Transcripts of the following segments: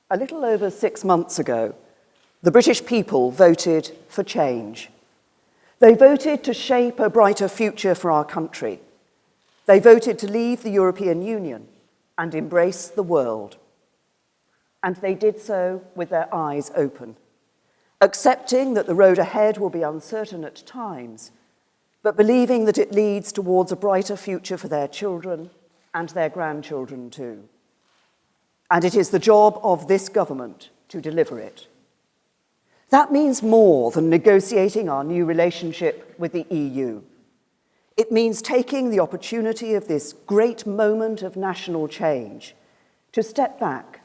A little over 6 months ago, the British people voted for change. They voted to shape a brighter future for our country. They voted to leave the European Union and embrace the world. And they did so with their eyes open, accepting that the road ahead will be uncertain at times, but believing that it leads towards a brighter future for their children and their grandchildren too. And it is the job of this government to deliver it. That means more than negotiating our new relationship with the EU. It means taking the opportunity of this great moment of national change to step back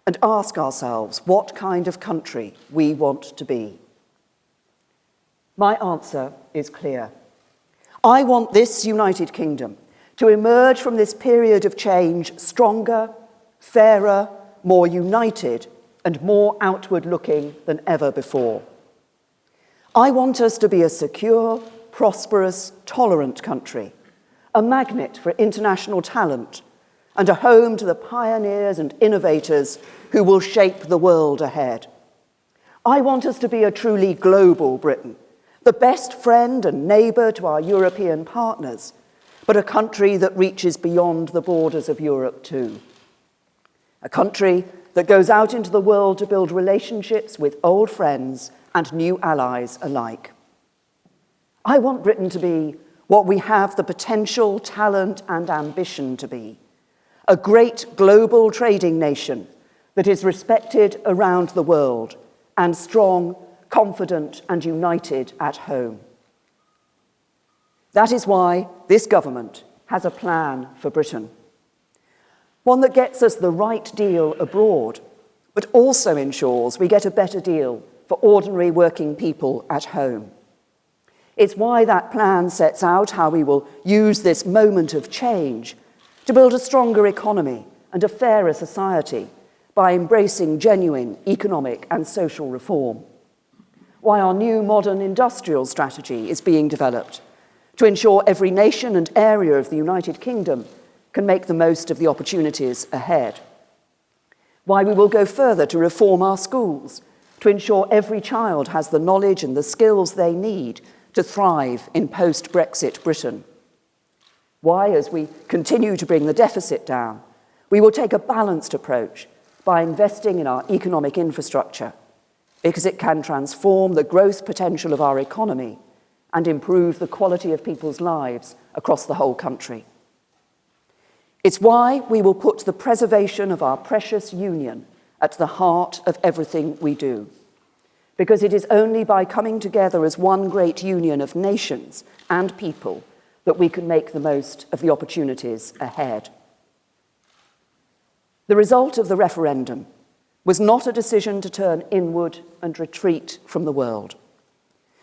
and ask ourselves what kind of country we want to be. My answer is clear. I want this United Kingdom to emerge from this period of change stronger, fairer, more united, and more outward-looking than ever before. I want us to be a secure, prosperous, tolerant country, a magnet for international talent, and a home to the pioneers and innovators who will shape the world ahead. I want us to be a truly global Britain, the best friend and neighbour to our European partners, but a country that reaches beyond the borders of Europe too. A country that goes out into the world to build relationships with old friends and new allies alike. I want Britain to be what we have the potential, talent, and ambition to be: a great global trading nation that is respected around the world and strong, confident, and united at home. That is why this government has a plan for Britain. One that gets us the right deal abroad, but also ensures we get a better deal for ordinary working people at home. It's why that plan sets out how we will use this moment of change to build a stronger economy and a fairer society by embracing genuine economic and social reform. Why our new modern industrial strategy is being developed to ensure every nation and area of the United Kingdom can make the most of the opportunities ahead. Why we will go further to reform our schools, to ensure every child has the knowledge and the skills they need to thrive in post-Brexit Britain. Why, as we continue to bring the deficit down, we will take a balanced approach by investing in our economic infrastructure, because it can transform the growth potential of our economy and improve the quality of people's lives across the whole country. It's why we will put the preservation of our precious union at the heart of everything we do, because it is only by coming together as one great union of nations and people that we can make the most of the opportunities ahead. The result of the referendum was not a decision to turn inward and retreat from the world,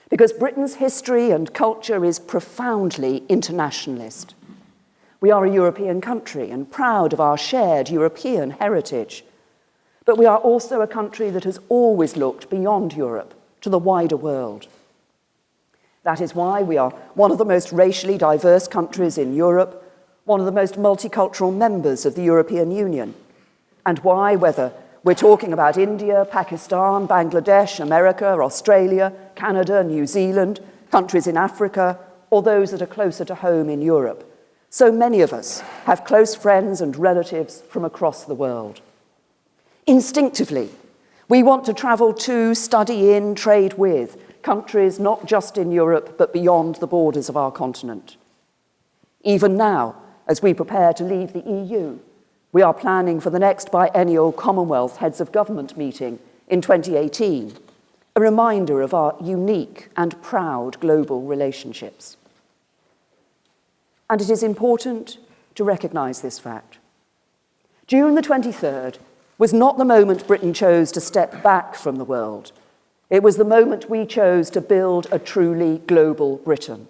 because Britain's history and culture is profoundly internationalist. We are a European country and proud of our shared European heritage, but we are also a country that has always looked beyond Europe to the wider world. That is why we are one of the most racially diverse countries in Europe, one of the most multicultural members of the European Union, and why, whether we're talking about India, Pakistan, Bangladesh, America, Australia, Canada, New Zealand, countries in Africa, or those that are closer to home in Europe, so many of us have close friends and relatives from across the world. Instinctively, we want to travel to, study in, trade with countries not just in Europe, but beyond the borders of our continent. Even now, as we prepare to leave the EU, we are planning for the next biennial Commonwealth Heads of Government meeting in 2018, a reminder of our unique and proud global relationships. And it is important to recognise this fact. June the 23rd was not the moment Britain chose to step back from the world. It was the moment we chose to build a truly global Britain.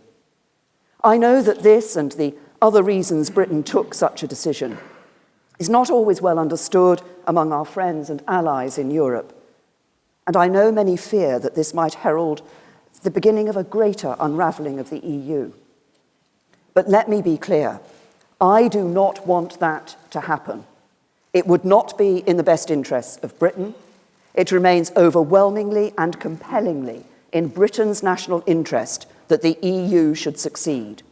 I know that this and the other reasons Britain took such a decision is not always well understood among our friends and allies in Europe. And I know many fear that this might herald the beginning of a greater unravelling of the EU. But let me be clear, I do not want that to happen. It would not be in the best interests of Britain. It remains overwhelmingly and compellingly in Britain's national interest that the EU should succeed.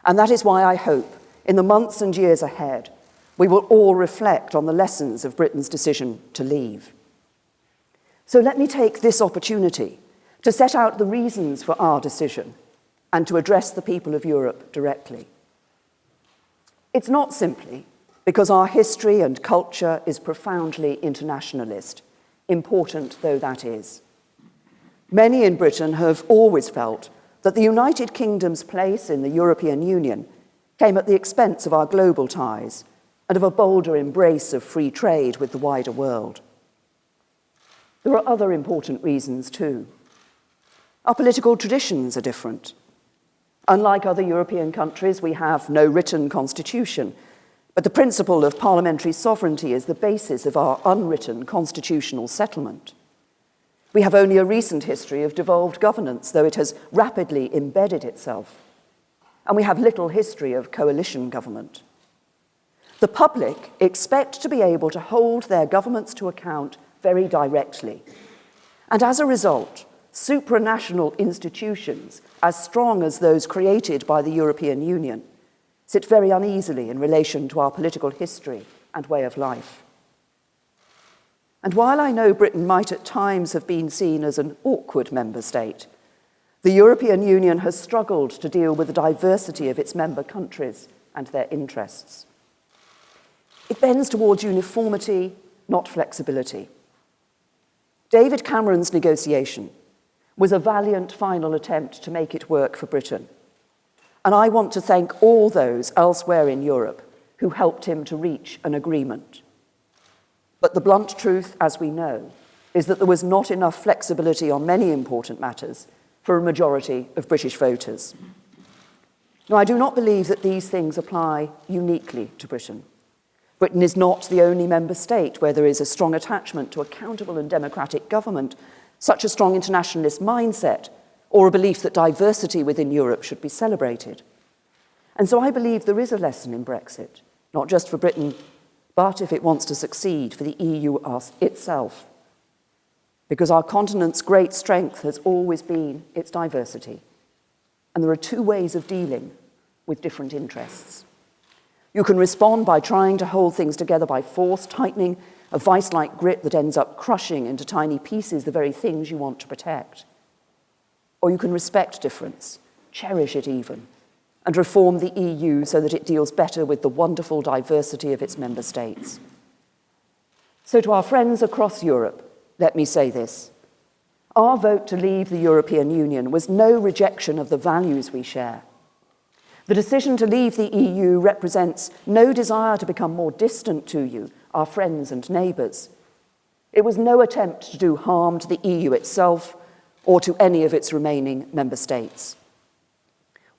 And that is why I hope, in the months and years ahead, we will all reflect on the lessons of Britain's decision to leave. So let me take this opportunity to set out the reasons for our decision and to address the people of Europe directly. It's not simply because our history and culture is profoundly internationalist, important though that is. Many in Britain have always felt that the United Kingdom's place in the European Union came at the expense of our global ties and of a bolder embrace of free trade with the wider world. There are other important reasons too. Our political traditions are different. Unlike other European countries, we have no written constitution, but the principle of parliamentary sovereignty is the basis of our unwritten constitutional settlement. We have only a recent history of devolved governance, though it has rapidly embedded itself. And we have little history of coalition government. The public expect to be able to hold their governments to account very directly. And as a result, supranational institutions, as strong as those created by the European Union, sit very uneasily in relation to our political history and way of life. And while I know Britain might at times have been seen as an awkward member state, the European Union has struggled to deal with the diversity of its member countries and their interests. It bends towards uniformity, not flexibility. David Cameron's negotiation was a valiant final attempt to make it work for Britain. And I want to thank all those elsewhere in Europe who helped him to reach an agreement. But the blunt truth, as we know, is that there was not enough flexibility on many important matters for a majority of British voters. Now, I do not believe that these things apply uniquely to Britain. Britain is not the only member state where there is a strong attachment to accountable and democratic government, such a strong internationalist mindset, or a belief that diversity within Europe should be celebrated. And so I believe there is a lesson in Brexit, not just for Britain, but if it wants to succeed, for the EU itself. Because our continent's great strength has always been its diversity. And there are two ways of dealing with different interests. You can respond by trying to hold things together by force, tightening a vice-like grip that ends up crushing into tiny pieces the very things you want to protect. Or you can respect difference, cherish it even, and reform the EU so that it deals better with the wonderful diversity of its member states. So to our friends across Europe, let me say this. Our vote to leave the European Union was no rejection of the values we share. The decision to leave the EU represents no desire to become more distant to you, our friends and neighbours. It was no attempt to do harm to the EU itself or to any of its remaining member states.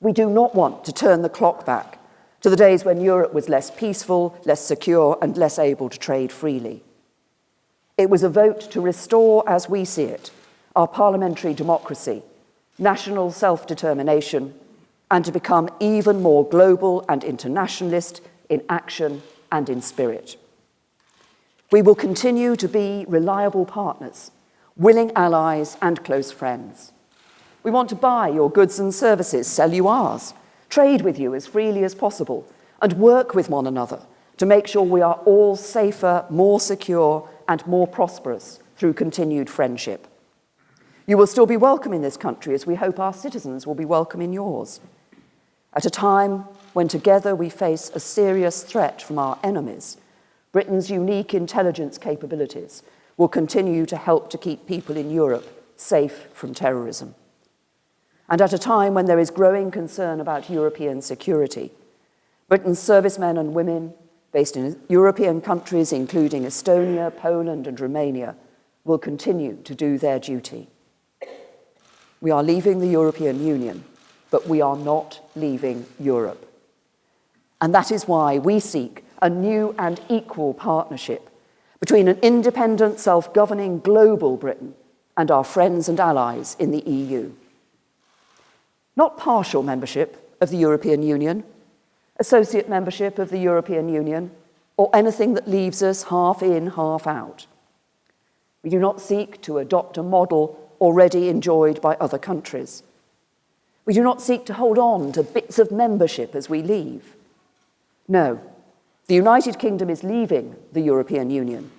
We do not want to turn the clock back to the days when Europe was less peaceful, less secure, and less able to trade freely. It was a vote to restore, as we see it, our parliamentary democracy, national self-determination, and to become even more global and internationalist in action and in spirit. We will continue to be reliable partners, willing allies and close friends. We want to buy your goods and services, sell you ours, trade with you as freely as possible, and work with one another to make sure we are all safer, more secure, and more prosperous through continued friendship. You will still be welcome in this country, as we hope our citizens will be welcome in yours. At a time when together we face a serious threat from our enemies, Britain's unique intelligence capabilities will continue to help to keep people in Europe safe from terrorism. And at a time when there is growing concern about European security, Britain's servicemen and women based in European countries, including Estonia, Poland, and Romania, will continue to do their duty. We are leaving the European Union, but we are not leaving Europe. And that is why we seek a new and equal partnership between an independent, self-governing global Britain and our friends and allies in the EU. Not partial membership of the European Union, associate membership of the European Union, or anything that leaves us half in, half out. We do not seek to adopt a model already enjoyed by other countries. We do not seek to hold on to bits of membership as we leave. No, the United Kingdom is leaving the European Union,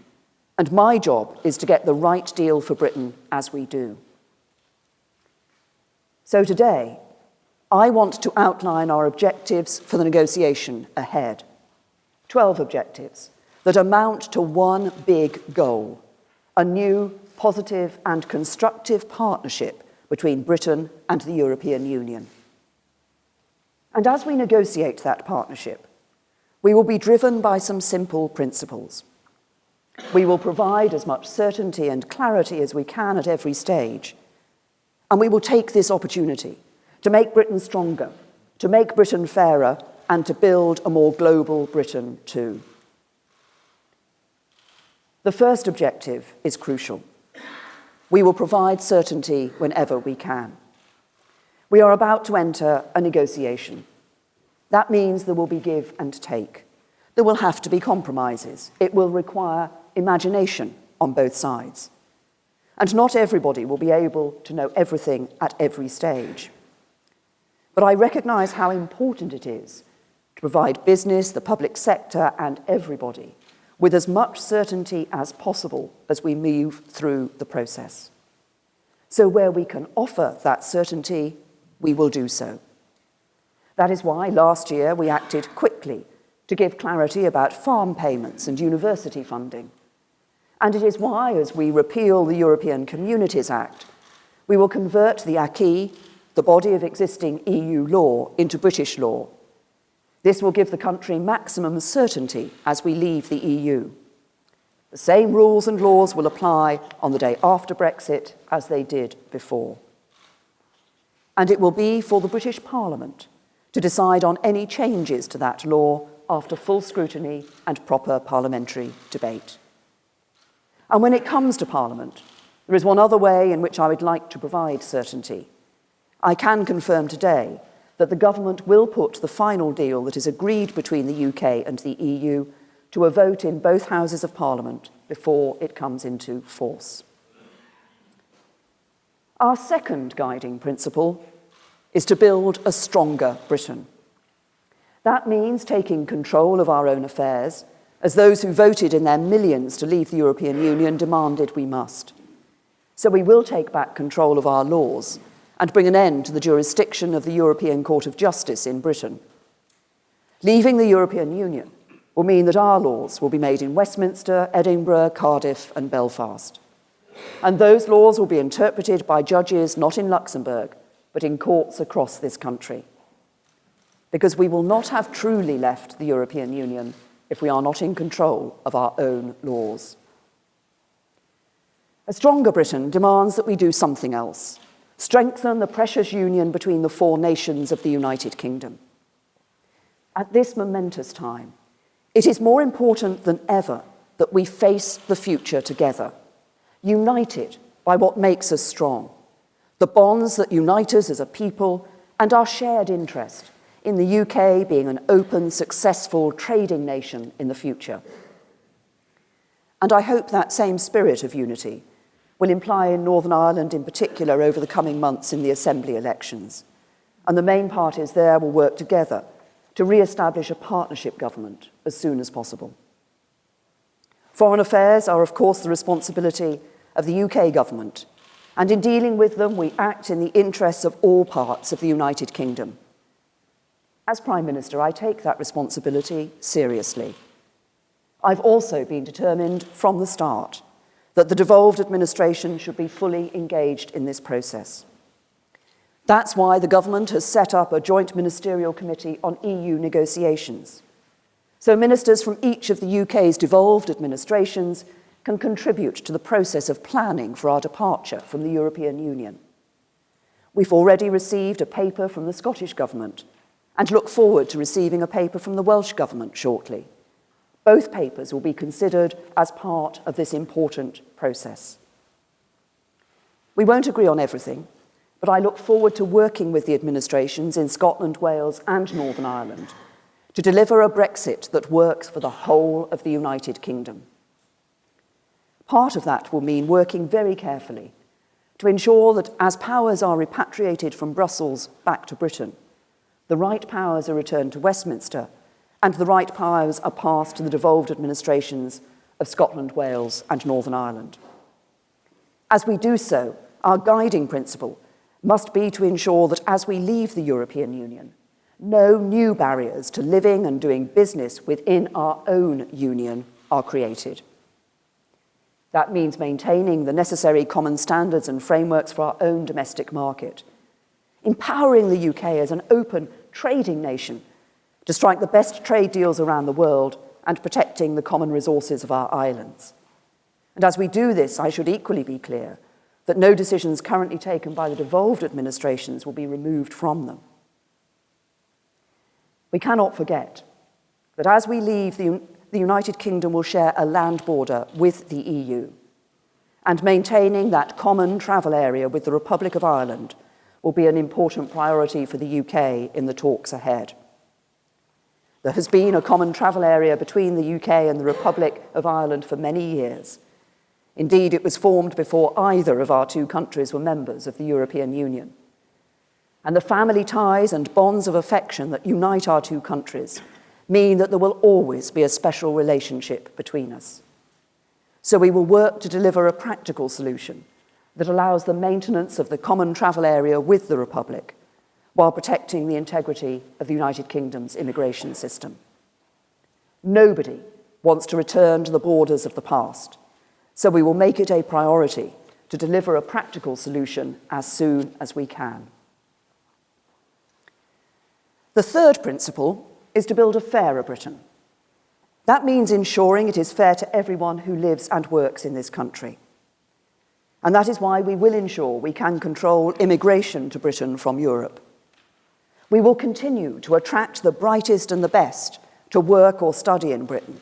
and my job is to get the right deal for Britain as we do. So today, I want to outline our objectives for the negotiation ahead. 12 objectives that amount to one big goal: a new, positive and constructive partnership between Britain and the European Union. And as we negotiate that partnership, we will be driven by some simple principles. We will provide as much certainty and clarity as we can at every stage, and we will take this opportunity to make Britain stronger, to make Britain fairer, and to build a more global Britain too. The first objective is crucial. We will provide certainty whenever we can. We are about to enter a negotiation. That means there will be give and take. There will have to be compromises. It will require imagination on both sides. And not everybody will be able to know everything at every stage. But I recognise how important it is to provide business, the public sector, and everybody with as much certainty as possible as we move through the process. So where we can offer that certainty, we will do so. That is why last year we acted quickly to give clarity about farm payments and university funding. And it is why, as we repeal the European Communities Act, we will convert the acquis, the body of existing EU law, into British law. This will give the country maximum certainty as we leave the EU. The same rules and laws will apply on the day after Brexit as they did before. And it will be for the British Parliament to decide on any changes to that law after full scrutiny and proper parliamentary debate. And when it comes to Parliament, there is one other way in which I would like to provide certainty. I can confirm today that the government will put the final deal that is agreed between the UK and the EU to a vote in both Houses of Parliament before it comes into force. Our second guiding principle is to build a stronger Britain. That means taking control of our own affairs, as those who voted in their millions to leave the European Union demanded we must. So we will take back control of our laws and bring an end to the jurisdiction of the European Court of Justice in Britain. Leaving the European Union will mean that our laws will be made in Westminster, Edinburgh, Cardiff, and Belfast. And those laws will be interpreted by judges not in Luxembourg, but in courts across this country. Because we will not have truly left the European Union if we are not in control of our own laws. A stronger Britain demands that we do something else: strengthen the precious union between the four nations of the United Kingdom. At this momentous time, it is more important than ever that we face the future together, united by what makes us strong, the bonds that unite us as a people, and our shared interest in the UK being an open, successful trading nation in the future. And I hope that same spirit of unity will imply in Northern Ireland in particular over the coming months in the Assembly elections. And the main parties there will work together to re-establish a partnership government as soon as possible. Foreign affairs are, of course, the responsibility of the UK government, and in dealing with them, we act in the interests of all parts of the United Kingdom. As Prime Minister, I take that responsibility seriously. I've also been determined from the start that the devolved administration should be fully engaged in this process. That's why the government has set up a joint ministerial committee on EU negotiations. So ministers from each of the UK's devolved administrations can contribute to the process of planning for our departure from the European Union. We've already received a paper from the Scottish Government and look forward to receiving a paper from the Welsh Government shortly. Both papers will be considered as part of this important process. We won't agree on everything, but I look forward to working with the administrations in Scotland, Wales, and Northern Ireland to deliver a Brexit that works for the whole of the United Kingdom. Part of that will mean working very carefully to ensure that as powers are repatriated from Brussels back to Britain, the right powers are returned to Westminster and the right powers are passed to the devolved administrations of Scotland, Wales, and Northern Ireland. As we do so, our guiding principle must be to ensure that as we leave the European Union, no new barriers to living and doing business within our own union are created. That means maintaining the necessary common standards and frameworks for our own domestic market, empowering the UK as an open trading nation to strike the best trade deals around the world and protecting the common resources of our islands. And as we do this, I should equally be clear that no decisions currently taken by the devolved administrations will be removed from them. We cannot forget that as we leave, the United Kingdom will share a land border with the EU, and maintaining that common travel area with the Republic of Ireland will be an important priority for the UK in the talks ahead. There has been a common travel area between the UK and the Republic of Ireland for many years. Indeed, it was formed before either of our two countries were members of the European Union. And the family ties and bonds of affection that unite our two countries mean that there will always be a special relationship between us. So we will work to deliver a practical solution that allows the maintenance of the common travel area with the Republic while protecting the integrity of the United Kingdom's immigration system. Nobody wants to return to the borders of the past, so we will make it a priority to deliver a practical solution as soon as we can. The third principle is to build a fairer Britain. That means ensuring it is fair to everyone who lives and works in this country. And that is why we will ensure we can control immigration to Britain from Europe. We will continue to attract the brightest and the best to work or study in Britain.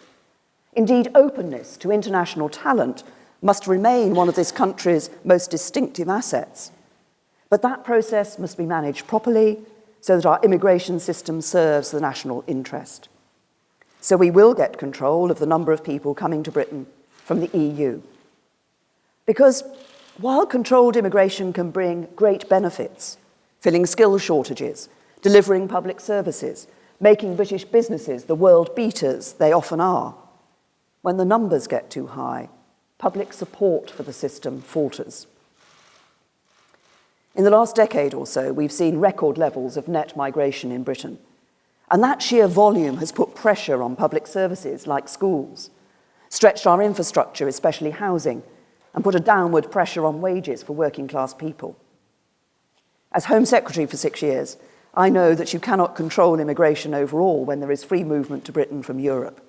Indeed, openness to international talent must remain one of this country's most distinctive assets. But that process must be managed properly so that our immigration system serves the national interest. So we will get control of the number of people coming to Britain from the EU. Because while controlled immigration can bring great benefits, filling skill shortages, delivering public services, making British businesses the world beaters they often are, when the numbers get too high, public support for the system falters. In the last decade or so, we've seen record levels of net migration in Britain, and that sheer volume has put pressure on public services like schools, stretched our infrastructure, especially housing, and put a downward pressure on wages for working-class people. As Home Secretary for 6 years, I know that you cannot control immigration overall when there is free movement to Britain from Europe.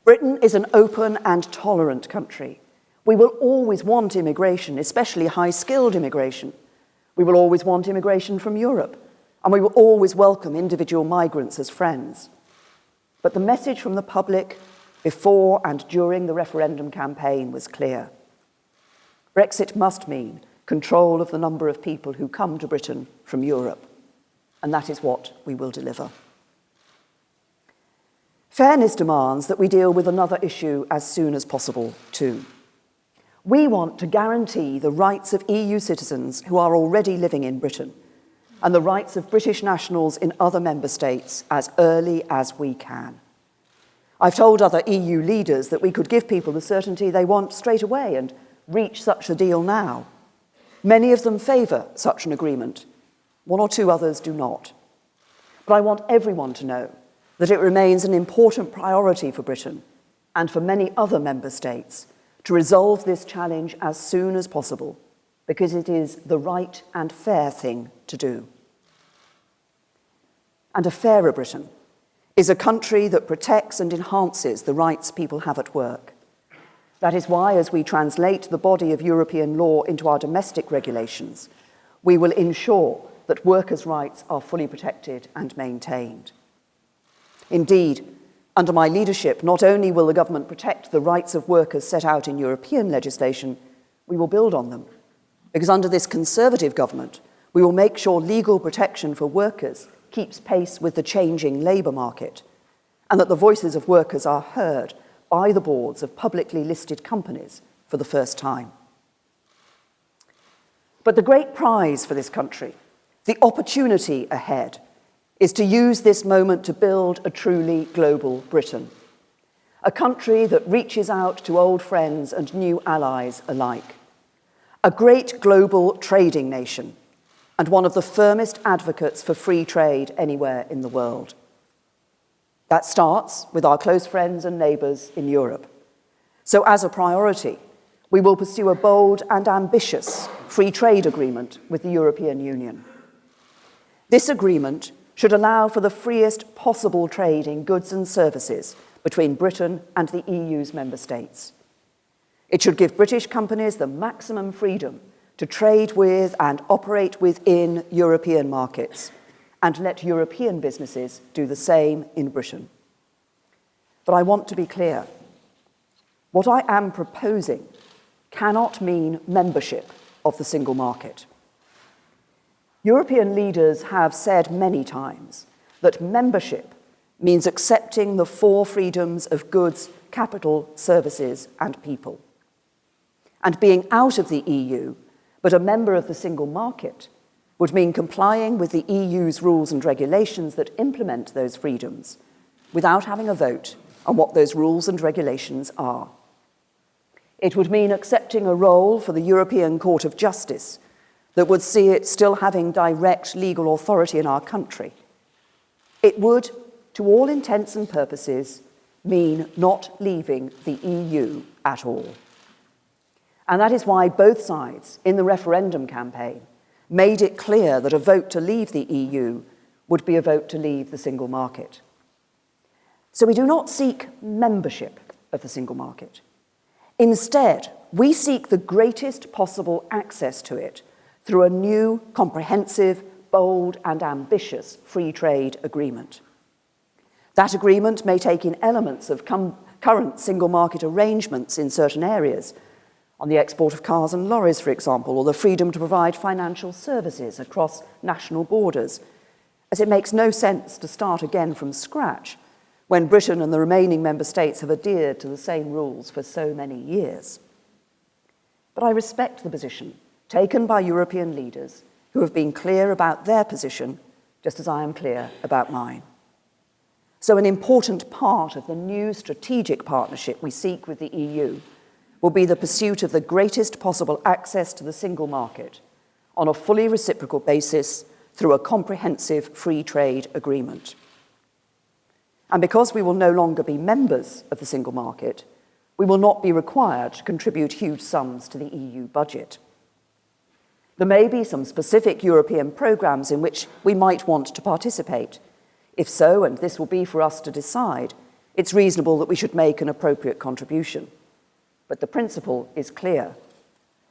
Britain is an open and tolerant country. We will always want immigration, especially high-skilled immigration. We will always want immigration from Europe, and we will always welcome individual migrants as friends. But the message from the public before and during the referendum campaign was clear. Brexit must mean control of the number of people who come to Britain from Europe, and that is what we will deliver. Fairness demands that we deal with another issue as soon as possible, too. We want to guarantee the rights of EU citizens who are already living in Britain and the rights of British nationals in other member states as early as we can. I've told other EU leaders that we could give people the certainty they want straight away and reach such a deal now. Many of them favour such an agreement. One or two others do not. But I want everyone to know that it remains an important priority for Britain and for many other member states to resolve this challenge as soon as possible, because it is the right and fair thing to do. And a fairer Britain is a country that protects and enhances the rights people have at work. That is why, as we translate the body of European law into our domestic regulations, we will ensure that workers' rights are fully protected and maintained. Indeed, under my leadership, not only will the government protect the rights of workers set out in European legislation, we will build on them. Because under this Conservative government, we will make sure legal protection for workers keeps pace with the changing labour market, and that the voices of workers are heard by the boards of publicly listed companies for the first time. But the great prize for this country, the opportunity ahead, is to use this moment to build a truly global Britain, a country that reaches out to old friends and new allies alike, a great global trading nation, and one of the firmest advocates for free trade anywhere in the world. That starts with our close friends and neighbours in Europe. So as a priority, we will pursue a bold and ambitious free trade agreement with the European Union. This agreement should allow for the freest possible trade in goods and services between Britain and the EU's member states. It should give British companies the maximum freedom to trade with and operate within European markets, and let European businesses do the same in Britain. But I want to be clear. What I am proposing cannot mean membership of the single market. European leaders have said many times that membership means accepting the four freedoms of goods, capital, services, and people. And being out of the EU, but a member of the single market, would mean complying with the EU's rules and regulations that implement those freedoms without having a vote on what those rules and regulations are. It would mean accepting a role for the European Court of Justice that would see it still having direct legal authority in our country. It would, to all intents and purposes, mean not leaving the EU at all. And that is why both sides in the referendum campaign made it clear that a vote to leave the EU would be a vote to leave the single market. So we do not seek membership of the single market. Instead, we seek the greatest possible access to it through a new, comprehensive, bold, and ambitious free trade agreement. That agreement may take in elements of current single market arrangements in certain areas, on the export of cars and lorries, for example, or the freedom to provide financial services across national borders, as it makes no sense to start again from scratch when Britain and the remaining member states have adhered to the same rules for so many years. But I respect the position taken by European leaders who have been clear about their position, just as I am clear about mine. So an important part of the new strategic partnership we seek with the EU will be the pursuit of the greatest possible access to the single market on a fully reciprocal basis through a comprehensive free trade agreement. And because we will no longer be members of the single market, we will not be required to contribute huge sums to the EU budget. There may be some specific European programmes in which we might want to participate. If so, and this will be for us to decide, it's reasonable that we should make an appropriate contribution. But the principle is clear.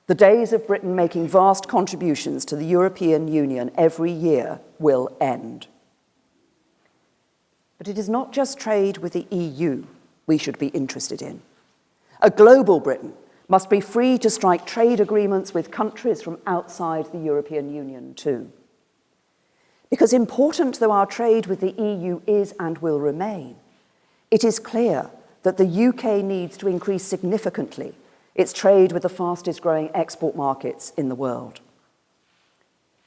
The days of Britain making vast contributions to the European Union every year will end. But it is not just trade with the EU we should be interested in. A global Britain must be free to strike trade agreements with countries from outside the European Union too. Because important though our trade with the EU is and will remain, it is clear that the UK needs to increase significantly its trade with the fastest growing export markets in the world.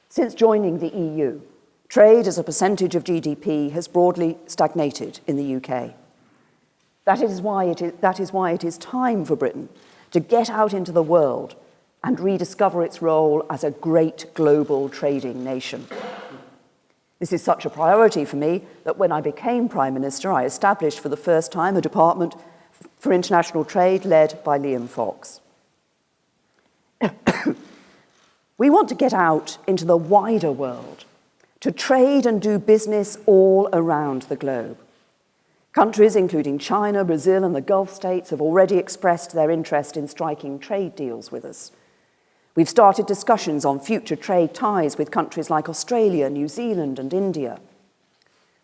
Since joining the EU, trade as a percentage of GDP has broadly stagnated in the UK. That is why it is time for Britain to get out into the world and rediscover its role as a great global trading nation. This is such a priority for me that when I became Prime Minister, I established for the first time a Department for International Trade led by Liam Fox. We want to get out into the wider world, to trade and do business all around the globe. Countries including China, Brazil, and the Gulf states have already expressed their interest in striking trade deals with us. We've started discussions on future trade ties with countries like Australia, New Zealand, and India.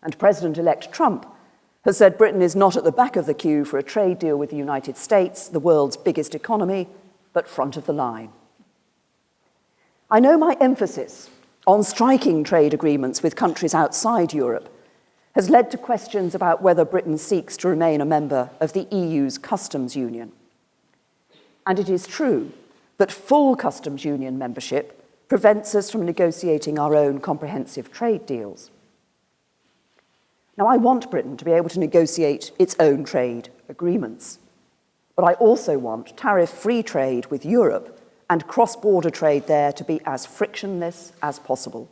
And President-elect Trump has said Britain is not at the back of the queue for a trade deal with the United States, the world's biggest economy, but front of the line. I know my emphasis on striking trade agreements with countries outside Europe has led to questions about whether Britain seeks to remain a member of the EU's customs union. And it is true that full customs union membership prevents us from negotiating our own comprehensive trade deals. Now, I want Britain to be able to negotiate its own trade agreements, but I also want tariff-free trade with Europe and cross-border trade there to be as frictionless as possible.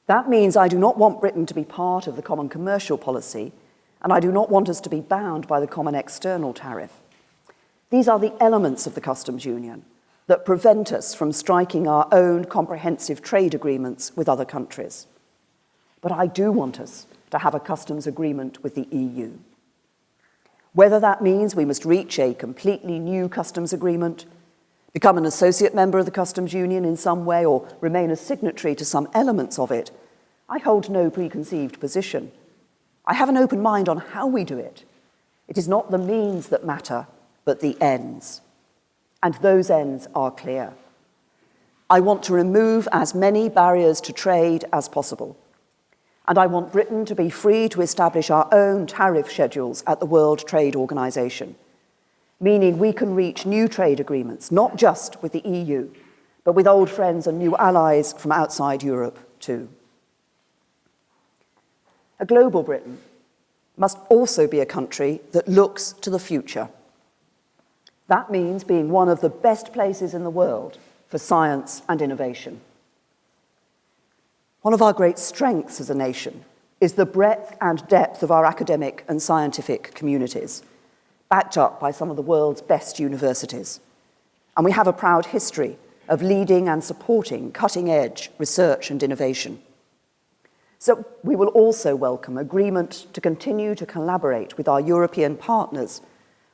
That means I do not want Britain to be part of the common commercial policy, and I do not want us to be bound by the common external tariff. These are the elements of the customs union that prevent us from striking our own comprehensive trade agreements with other countries. But I do want us to have a customs agreement with the EU. Whether that means we must reach a completely new customs agreement, become an associate member of the customs union in some way, or remain a signatory to some elements of it, I hold no preconceived position. I have an open mind on how we do it. It is not the means that matter, but the ends. And those ends are clear. I want to remove as many barriers to trade as possible. And I want Britain to be free to establish our own tariff schedules at the World Trade Organization, meaning we can reach new trade agreements, not just with the EU, but with old friends and new allies from outside Europe too. A global Britain must also be a country that looks to the future. That means being one of the best places in the world for science and innovation. One of our great strengths as a nation is the breadth and depth of our academic and scientific communities, backed up by some of the world's best universities. And we have a proud history of leading and supporting cutting-edge research and innovation. So we will also welcome agreement to continue to collaborate with our European partners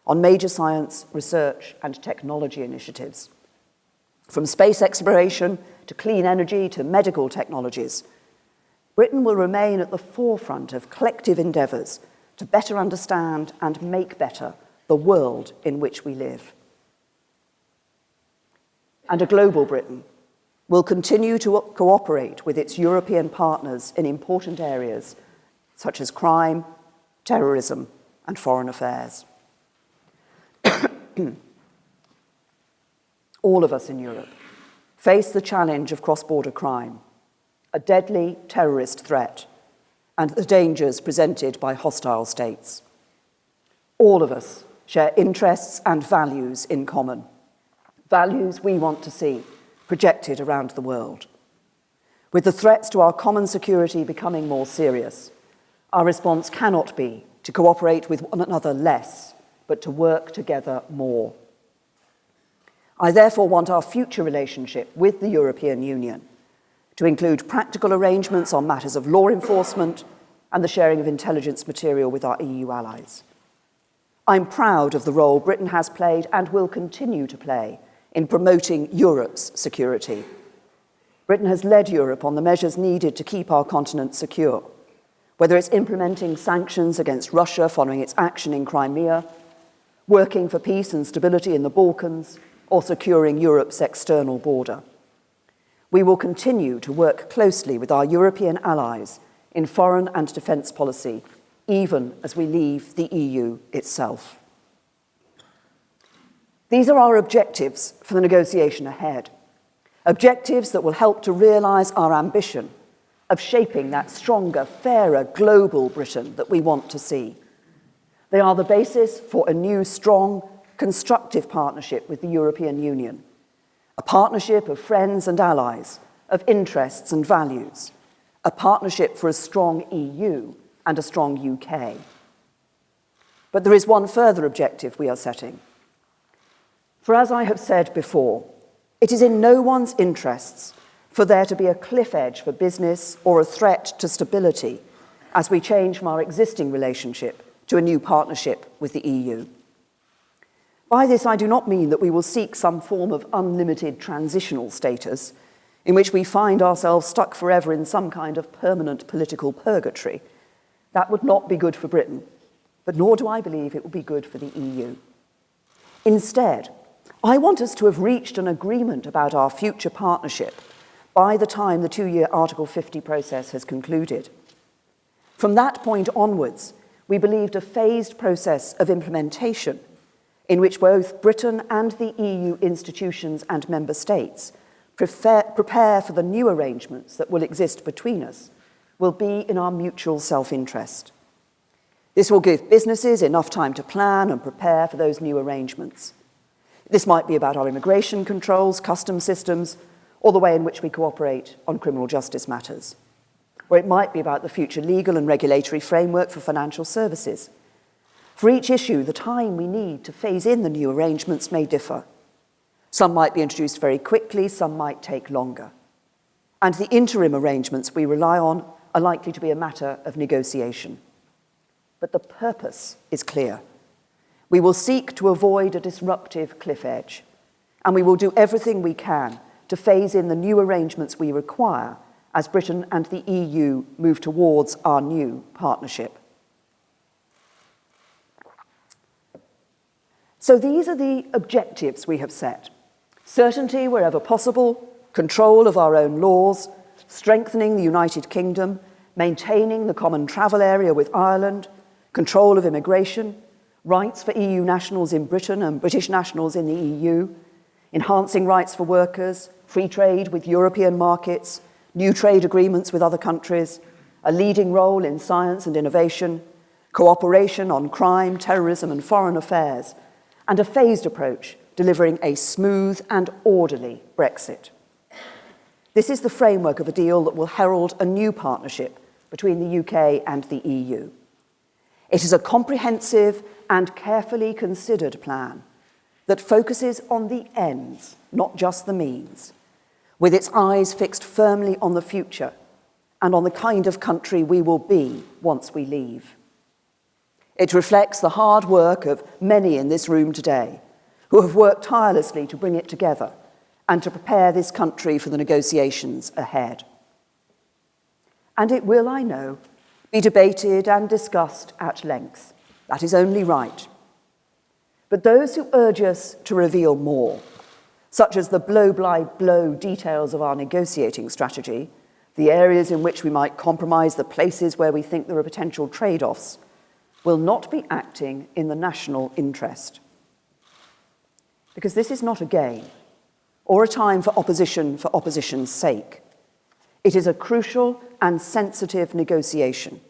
on major science, research, and technology initiatives. From space exploration to clean energy to medical technologies, Britain will remain at the forefront of collective endeavours to better understand and make better the world in which we live. And a global Britain will continue to cooperate with its European partners in important areas such as crime, terrorism, and foreign affairs. All of us in Europe face the challenge of cross-border crime, a deadly terrorist threat, and the dangers presented by hostile states. All of us share interests and values in common, values we want to see projected around the world. With the threats to our common security becoming more serious, our response cannot be to cooperate with one another less, but to work together more. I therefore want our future relationship with the European Union to include practical arrangements on matters of law enforcement and the sharing of intelligence material with our EU allies. I'm proud of the role Britain has played and will continue to play in promoting Europe's security. Britain has led Europe on the measures needed to keep our continent secure, whether it's implementing sanctions against Russia following its action in Crimea, working for peace and stability in the Balkans, or securing Europe's external border. We will continue to work closely with our European allies in foreign and defence policy, even as we leave the EU itself. These are our objectives for the negotiation ahead, objectives that will help to realise our ambition of shaping that stronger, fairer global Britain that we want to see. They are the basis for a new, strong, constructive partnership with the European Union, a partnership of friends and allies, of interests and values, a partnership for a strong EU and a strong UK. But there is one further objective we are setting. For as I have said before, it is in no one's interests for there to be a cliff edge for business or a threat to stability as we change from our existing relationship to a new partnership with the EU. By this, I do not mean that we will seek some form of unlimited transitional status in which we find ourselves stuck forever in some kind of permanent political purgatory. That would not be good for Britain, but nor do I believe it would be good for the EU. Instead, I want us to have reached an agreement about our future partnership by the time the 2-year Article 50 process has concluded. From that point onwards, we believed a phased process of implementation in which both Britain and the EU institutions and member states prepare for the new arrangements that will exist between us will be in our mutual self-interest. This will give businesses enough time to plan and prepare for those new arrangements. This might be about our immigration controls, customs systems, or the way in which we cooperate on criminal justice matters. Or it might be about the future legal and regulatory framework for financial services. For each issue, the time we need to phase in the new arrangements may differ. Some might be introduced very quickly, some might take longer. And the interim arrangements we rely on are likely to be a matter of negotiation. But the purpose is clear. We will seek to avoid a disruptive cliff edge, and we will do everything we can to phase in the new arrangements we require as Britain and the EU move towards our new partnership. So these are the objectives we have set. Certainty wherever possible, control of our own laws, strengthening the United Kingdom, maintaining the common travel area with Ireland, control of immigration, rights for EU nationals in Britain and British nationals in the EU, enhancing rights for workers, free trade with European markets, new trade agreements with other countries, a leading role in science and innovation, cooperation on crime, terrorism and foreign affairs, and a phased approach delivering a smooth and orderly Brexit. This is the framework of a deal that will herald a new partnership between the UK and the EU. It is a comprehensive and carefully considered plan that focuses on the ends, not just the means, with its eyes fixed firmly on the future and on the kind of country we will be once we leave. It reflects the hard work of many in this room today who have worked tirelessly to bring it together and to prepare this country for the negotiations ahead. And it will, I know, be debated and discussed at length. That is only right. But those who urge us to reveal more, such as the blow-by-blow details of our negotiating strategy, the areas in which we might compromise, the places where we think there are potential trade-offs, will not be acting in the national interest. Because this is not a game or a time for opposition's sake. It is a crucial and sensitive negotiation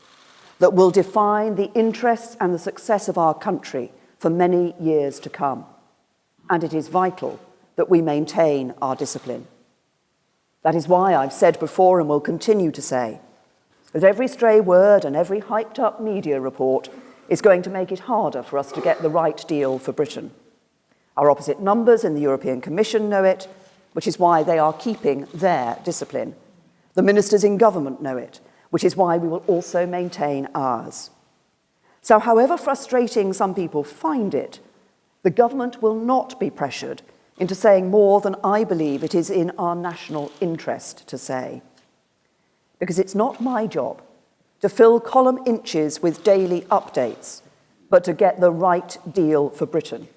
that will define the interests and the success of our country for many years to come. And it is vital that we maintain our discipline. That is why I've said before and will continue to say that every stray word and every hyped-up media report is going to make it harder for us to get the right deal for Britain. Our opposite numbers in the European Commission know it, which is why they are keeping their discipline. The ministers in government know it, which is why we will also maintain ours. So however frustrating some people find it, the government will not be pressured into saying more than I believe it is in our national interest to say. Because it's not my job to fill column inches with daily updates, but to get the right deal for Britain.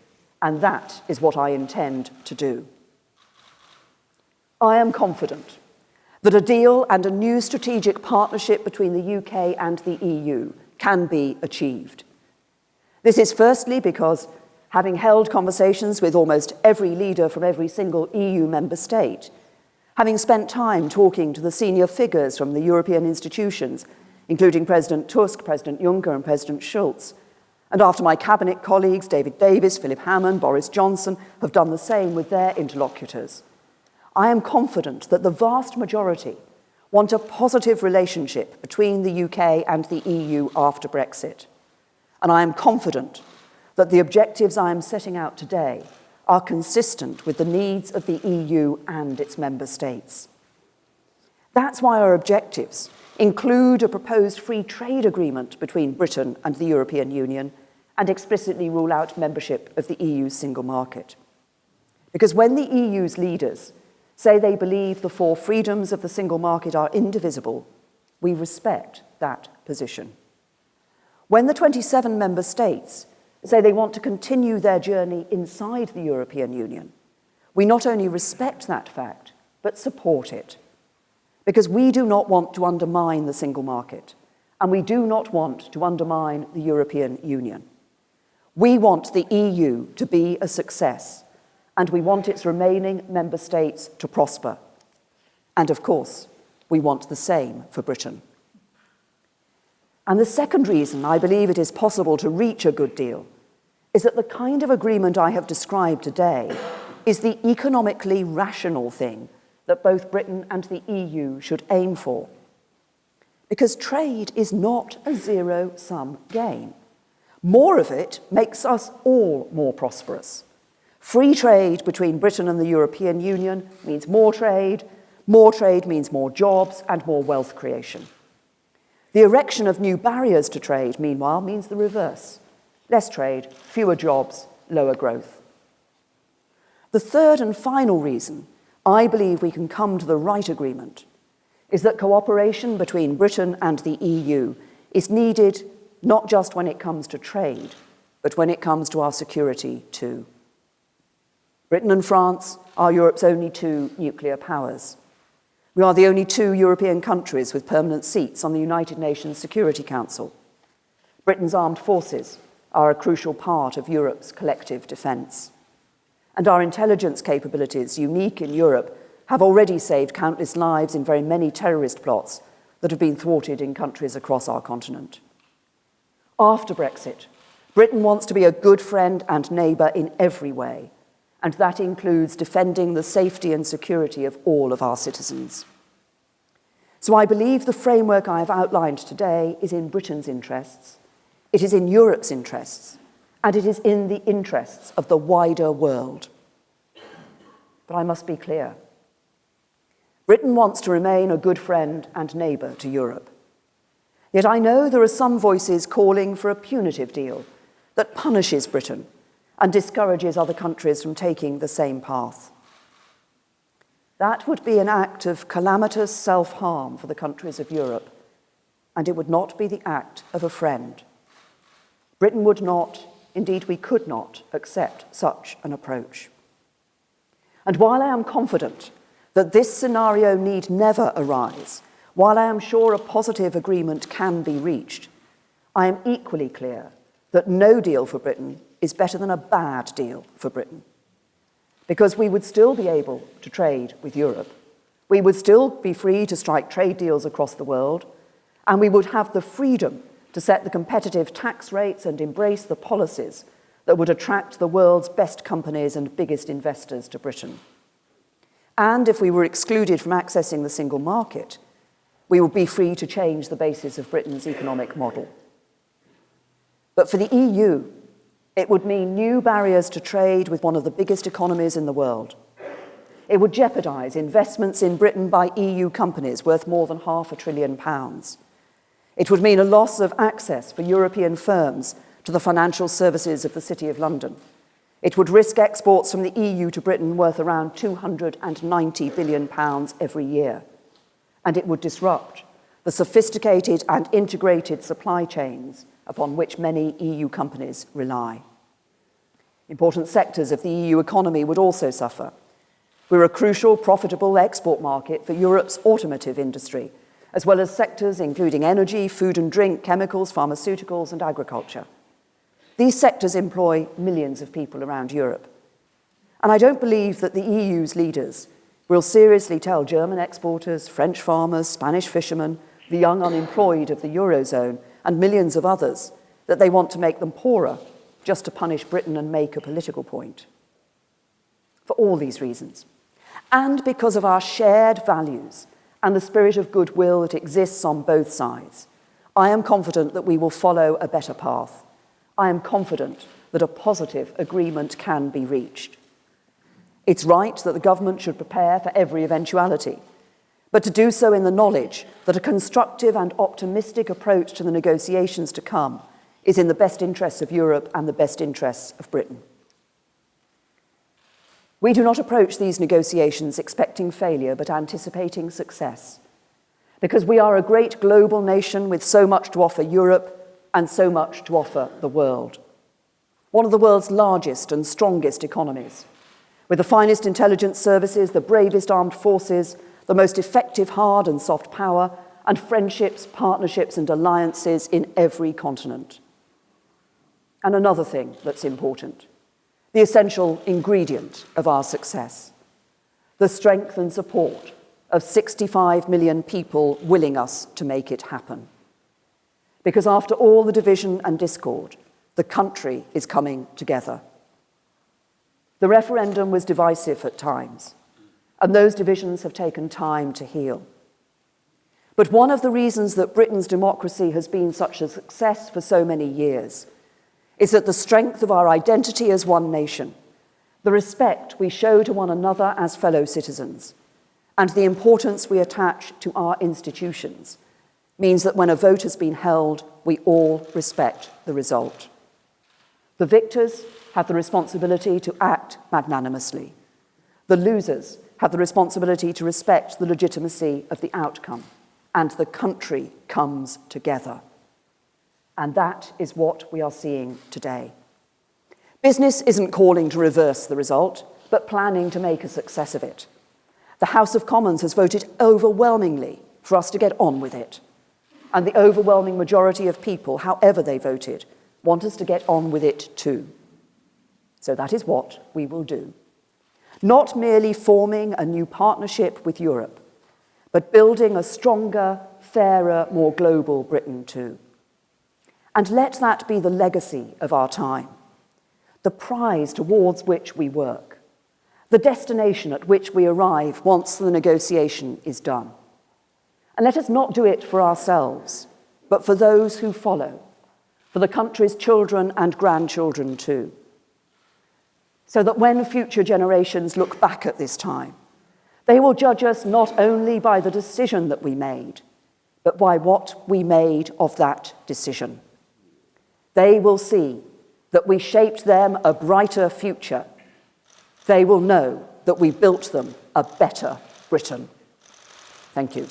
And that is what I intend to do. I am confident that a deal and a new strategic partnership between the UK and the EU can be achieved. This is firstly because, having held conversations with almost every leader from every single EU member state, having spent time talking to the senior figures from the European institutions, including President Tusk, President Juncker and President Schulz, and after my cabinet colleagues David Davis, Philip Hammond, Boris Johnson have done the same with their interlocutors, I am confident that the vast majority want a positive relationship between the UK and the EU after Brexit. And I am confident that the objectives I am setting out today are consistent with the needs of the EU and its member states. That's why our objectives include a proposed free trade agreement between Britain and the European Union and explicitly rule out membership of the EU's single market. Because when the EU's leaders say they believe the 4 freedoms of the single market are indivisible, we respect that position. When the 27 member states say they want to continue their journey inside the European Union, we not only respect that fact, but support it. because we do not want to undermine the single market, and we do not want to undermine the European Union. We want the EU to be a success, and we want its remaining member states to prosper. And of course, we want the same for Britain. And the second reason I believe it is possible to reach a good deal is that the kind of agreement I have described today is the economically rational thing that both Britain and the EU should aim for. Because trade is not a zero-sum game. More of it makes us all more prosperous. Free trade between Britain and the European Union means more trade means more jobs and more wealth creation. The erection of new barriers to trade, meanwhile, means the reverse. Less trade, fewer jobs, lower growth. The third and final reason I believe we can come to the right agreement is that cooperation between Britain and the EU is needed not just when it comes to trade, but when it comes to our security too. Britain and France are Europe's only two nuclear powers. We are the only two European countries with permanent seats on the United Nations Security Council. Britain's armed forces are a crucial part of Europe's collective defence. And our intelligence capabilities, unique in Europe, have already saved countless lives in very many terrorist plots that have been thwarted in countries across our continent. After Brexit, Britain wants to be a good friend and neighbour in every way, and that includes defending the safety and security of all of our citizens. So I believe the framework I have outlined today is in Britain's interests, it is in Europe's interests, and it is in the interests of the wider world. But I must be clear. Britain wants to remain a good friend and neighbour to Europe. Yet I know there are some voices calling for a punitive deal that punishes Britain and discourages other countries from taking the same path. That would be an act of calamitous self-harm for the countries of Europe, and it would not be the act of a friend. Britain would not, indeed we could not, accept such an approach. And while I am confident that this scenario need never arise, while I am sure a positive agreement can be reached, I am equally clear that no deal for Britain is better than a bad deal for Britain. Because we would still be able to trade with Europe, we would still be free to strike trade deals across the world, and we would have the freedom to set the competitive tax rates and embrace the policies that would attract the world's best companies and biggest investors to Britain. And if we were excluded from accessing the single market, we would be free to change the basis of Britain's economic model. But for the EU, it would mean new barriers to trade with one of the biggest economies in the world. It would jeopardise investments in Britain by EU companies worth more than £500 billion. It would mean a loss of access for European firms to the financial services of the City of London. It would risk exports from the EU to Britain worth around £290 billion every year. And it would disrupt the sophisticated and integrated supply chains upon which many EU companies rely. Important sectors of the EU economy would also suffer. We're a crucial, profitable export market for Europe's automotive industry, as well as sectors including energy, food and drink, chemicals, pharmaceuticals, and agriculture. These sectors employ millions of people around Europe. And I don't believe that the EU's leaders will seriously tell German exporters, French farmers, Spanish fishermen, the young unemployed of the Eurozone, and millions of others that they want to make them poorer just to punish Britain and make a political point. For all these reasons, and because of our shared values and the spirit of goodwill that exists on both sides, I am confident that we will follow a better path. I am confident that a positive agreement can be reached. It's right that the government should prepare for every eventuality, but to do so in the knowledge that a constructive and optimistic approach to the negotiations to come is in the best interests of Europe and the best interests of Britain. We do not approach these negotiations expecting failure, but anticipating success, because we are a great global nation with so much to offer Europe and so much to offer the world. One of the world's largest and strongest economies, with the finest intelligence services, the bravest armed forces, the most effective hard and soft power, and friendships, partnerships, and alliances in every continent. And another thing that's important, the essential ingredient of our success, the strength and support of 65 million people willing us to make it happen. Because after all the division and discord, the country is coming together. The referendum was divisive at times, and those divisions have taken time to heal. But one of the reasons that Britain's democracy has been such a success for so many years is that the strength of our identity as one nation, the respect we show to one another as fellow citizens, and the importance we attach to our institutions means that when a vote has been held, we all respect the result. The victors have the responsibility to act magnanimously. The losers have the responsibility to respect the legitimacy of the outcome, and the country comes together. And that is what we are seeing today. Business isn't calling to reverse the result, but planning to make a success of it. The House of Commons has voted overwhelmingly for us to get on with it. And the overwhelming majority of people, however they voted, want us to get on with it too. So that is what we will do. Not merely forming a new partnership with Europe, but building a stronger, fairer, more global Britain too. And let that be the legacy of our time, the prize towards which we work, the destination at which we arrive once the negotiation is done. And let us not do it for ourselves, but for those who follow, for the country's children and grandchildren too. So that when future generations look back at this time, they will judge us not only by the decision that we made, but by what we made of that decision. They will see that we shaped them a brighter future. They will know that we built them a better Britain. Thank you.